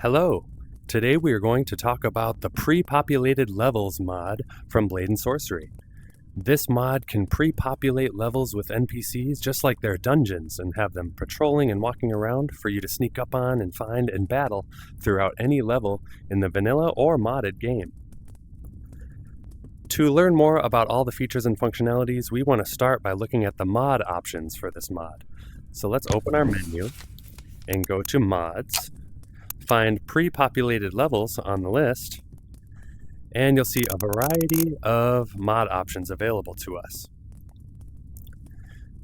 Hello! Today we are going to talk about the Pre-Populated Levels mod from Blade and Sorcery. This mod can pre-populate levels with NPCs just like they're dungeons and have them patrolling and walking around for you to sneak up on and find and battle throughout any level in the vanilla or modded game. To learn more about all the features and functionalities, we want to start by looking at the mod options for this mod. So let's open our menu and go to Mods. Find pre-populated levels on the list, and you'll see a variety of mod options available to us.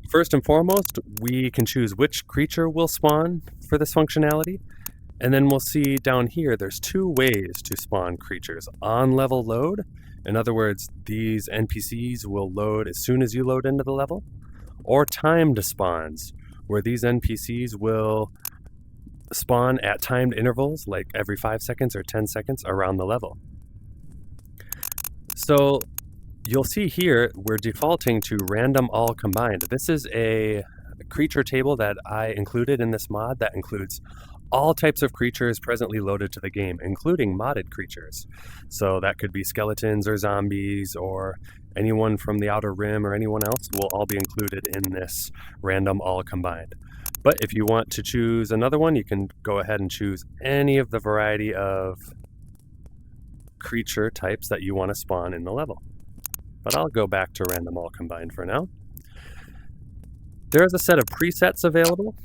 First and foremost, we can choose which creature will spawn for this functionality, and then we'll see down here there's two ways to spawn creatures. On level load, in other words, these NPCs will load as soon as you load into the level, or timed spawns, where these NPCs will spawn at timed intervals, like every 5 seconds or 10 seconds around the level. So you'll see here we're defaulting to random all combined. This is a creature table that I included in this mod that includes all types of creatures presently loaded to the game, including modded creatures. So that could be skeletons or zombies or anyone from the Outer Rim or anyone else will all be included in this random all combined. But if you want to choose another one, you can go ahead and choose any of the variety of creature types that you want to spawn in the level. But I'll go back to random all combined for now. There's a set of presets available.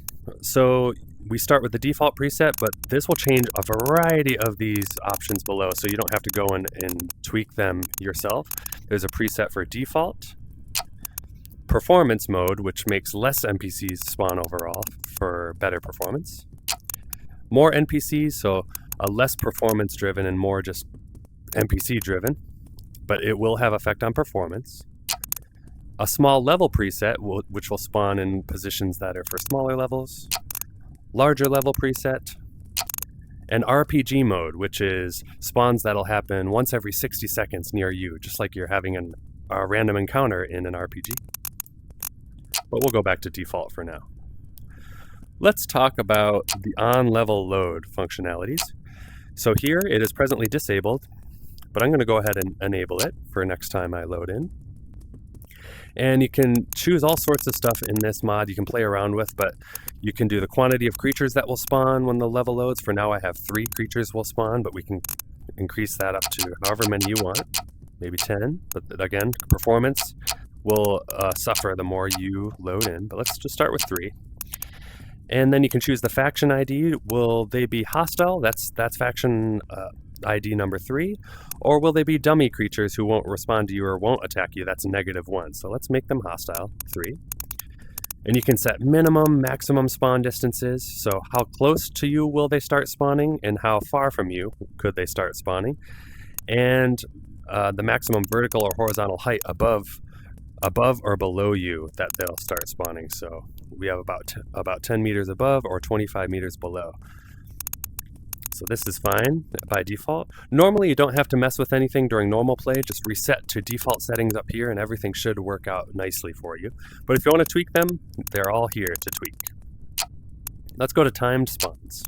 So we start with the default preset, but this will change a variety of these options below, so you don't have to go in and tweak them yourself. There's a preset for default, performance mode, which makes less NPCs spawn overall for better performance, more NPCs, so a less performance driven and more just NPC driven, but it will have effect on performance, a small level preset, which will spawn in positions that are for smaller levels, larger level preset, and RPG mode, which is spawns that'll happen once every 60 seconds near you, just like you're having a random encounter in an RPG. But we'll go back to default for now. Let's talk about the on-level load functionalities. So here it is presently disabled, but I'm going to go ahead and enable it for next time I load in. And you can choose all sorts of stuff in this mod you can play around with, but you can do the quantity of creatures that will spawn when the level loads. For now I have 3 creatures will spawn, but we can increase that up to however many you want, maybe 10, but again, performance will suffer the more you load in, but let's just start with 3. And then you can choose the faction ID. Will they be hostile? That's faction ID number 3. Or will they be dummy creatures who won't respond to you or won't attack you? That's -1. So let's make them hostile, 3. And you can set minimum, maximum spawn distances. So how close to you will they start spawning and how far from you could they start spawning? And the maximum vertical or horizontal height above or below you that they'll start spawning. So we have about 10 meters above or 25 meters below. So this is fine by default. Normally you don't have to mess with anything during normal play, just reset to default settings up here and everything should work out nicely for you. But if you want to tweak them, they're all here to tweak. Let's go to timed spawns.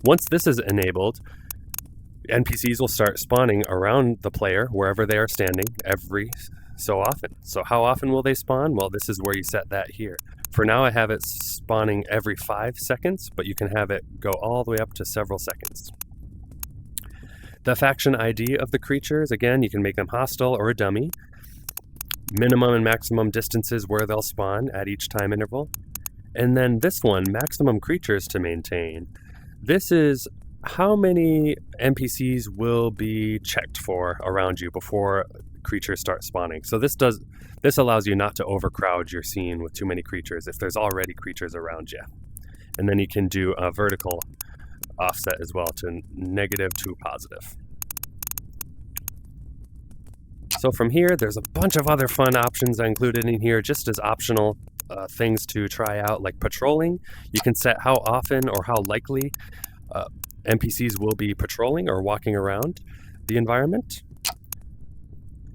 Once this is enabled, NPCs will start spawning around the player wherever they are standing every so often. So how often will they spawn? Well, this is where you set that here. For now I have it spawning every 5 seconds, but you can have it go all the way up to several seconds. The faction ID of the creatures, again, you can make them hostile or a dummy. Minimum and maximum distances where they'll spawn at each time interval. And then this one, maximum creatures to maintain. This is how many NPCs will be checked for around you before creatures start spawning. So this allows you not to overcrowd your scene with too many creatures if there's already creatures around you. And then you can do a vertical offset as well to negative to positive. So from here, there's a bunch of other fun options I included in here just as optional things to try out, like patrolling. You can set how often or how likely NPCs will be patrolling or walking around the environment.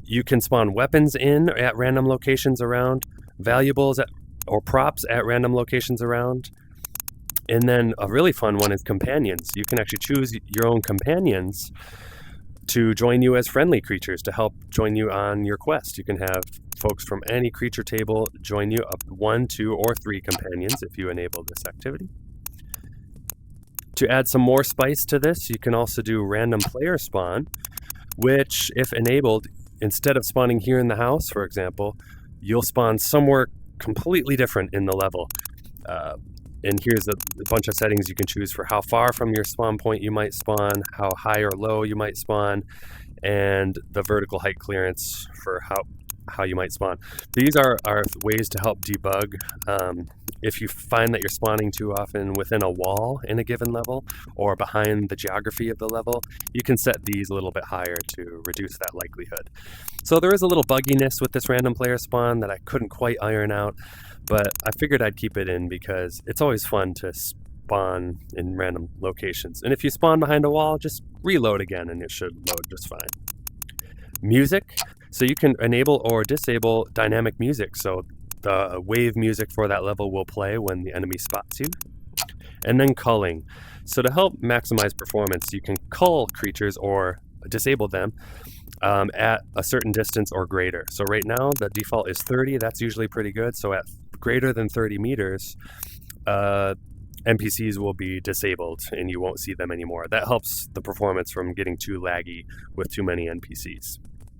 You can spawn weapons in at random locations around, valuables or props at random locations around, And then a really fun one is companions. You can actually choose your own companions to join you as friendly creatures to help join you on your quest. You can have folks from any creature table join you, up to 1, 2, or 3 companions if you enable this activity. To add some more spice to this, you can also do random player spawn, which, if enabled, instead of spawning here in the house, for example, you'll spawn somewhere completely different in the level. And here's a bunch of settings you can choose for how far from your spawn point you might spawn, how high or low you might spawn, and the vertical height clearance for how you might spawn. These are ways to help debug. If you find that you're spawning too often within a wall in a given level or behind the geography of the level, you can set these a little bit higher to reduce that likelihood. So there is a little bugginess with this random player spawn that I couldn't quite iron out, but I figured I'd keep it in because it's always fun to spawn in random locations. And if you spawn behind a wall, just reload again and it should load just fine. Music. So you can enable or disable dynamic music. So the wave music for that level will play when the enemy spots you. And then culling. So to help maximize performance, you can cull creatures or disable them at a certain distance or greater. So right now the default is 30. That's usually pretty good. So at greater than 30 meters, NPCs will be disabled and you won't see them anymore. That helps the performance from getting too laggy with too many NPCs.